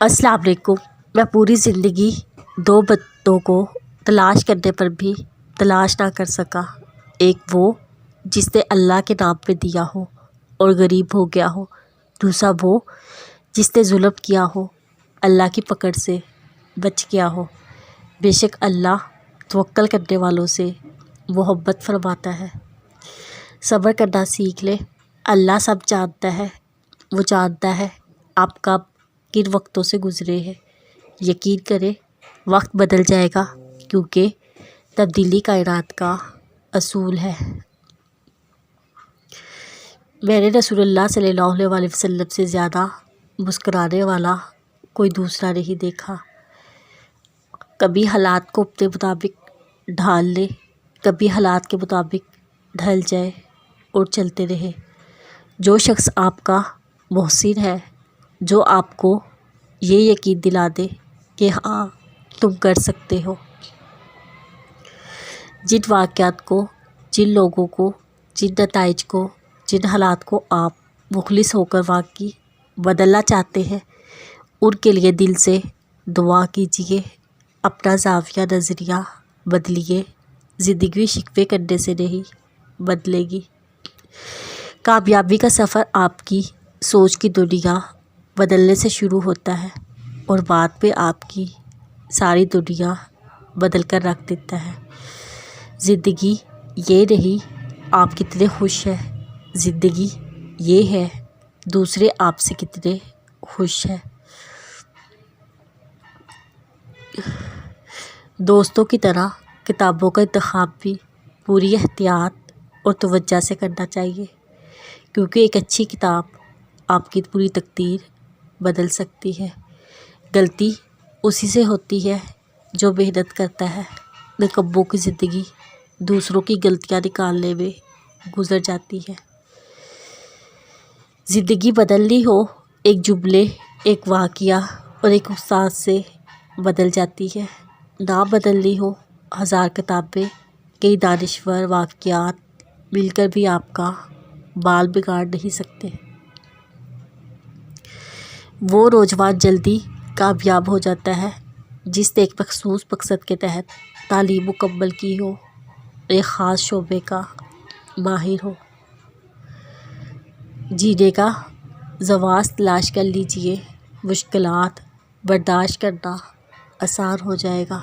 السلام علیکم۔ میں پوری زندگی دو بندوں کو تلاش کرنے پر بھی تلاش نہ کر سکا، ایک وہ جس نے اللہ کے نام پہ دیا ہو اور غریب ہو گیا ہو، دوسرا وہ جس نے ظلم کیا ہو، اللہ کی پکڑ سے بچ گیا ہو۔ بے شک اللہ توکل کرنے والوں سے محبت فرماتا ہے۔ صبر کرنا سیکھ لے، اللہ سب جانتا ہے، وہ جانتا ہے آپ کب کن وقتوں سے گزرے ہیں۔ یقین کرے وقت بدل جائے گا، کیونکہ تبدیلی کائنات کا اصول ہے۔ میں نے رسول اللہ صلی اللہ علیہ وسلم سے زیادہ مسکرانے والا کوئی دوسرا نہیں دیکھا۔ کبھی حالات کو اپنے مطابق ڈھال لے، کبھی حالات کے مطابق ڈھل جائے اور چلتے رہے۔ جو شخص آپ کا محسن ہے، جو آپ کو یہ یقین دلا دے کہ ہاں تم کر سکتے ہو۔ جن واقعات کو، جن لوگوں کو، جن نتائج کو، جن حالات کو آپ مخلص ہو کر واقعی بدلنا چاہتے ہیں، ان کے لیے دل سے دعا کیجیے، اپنا زاویہ نظریہ بدلیے۔ زندگی شکوے کرنے سے نہیں بدلے گی۔ کامیابی کا سفر آپ کی سوچ کی دنیا بدلنے سے شروع ہوتا ہے اور بعد میں آپ کی ساری دنیا بدل کر رکھ دیتا ہے۔ زندگی یہ نہیں آپ کتنے خوش ہیں، زندگی یہ ہے دوسرے آپ سے کتنے خوش ہیں۔ دوستوں کی طرح کتابوں کا انتخاب بھی پوری احتیاط اور توجہ سے کرنا چاہیے، کیونکہ ایک اچھی کتاب آپ کی پوری تقدیر بدل سکتی ہے۔ غلطی اسی سے ہوتی ہے جو محنت کرتا ہے۔ نکمّوں کی زندگی دوسروں کی غلطیاں نکالنے میں گزر جاتی ہے۔ زندگی بدلنی ہو، ایک جملے، ایک واقعہ اور ایک استاد سے بدل جاتی ہے۔ نہ بدلنی ہو، 1000 کتابیں، کئی دانشور واقعات مل کر بھی آپ کا بال بگاڑ نہیں سکتے۔ وہ نوجوان جلدی کامیاب ہو جاتا ہے جس نے ایک مخصوص مقصد کے تحت تعلیم مکمل کی ہو، ایک خاص شعبے کا ماہر ہو۔ جینے کا ذواق تلاش کر لیجیے، مشکلات برداشت کرنا آسان ہو جائے گا۔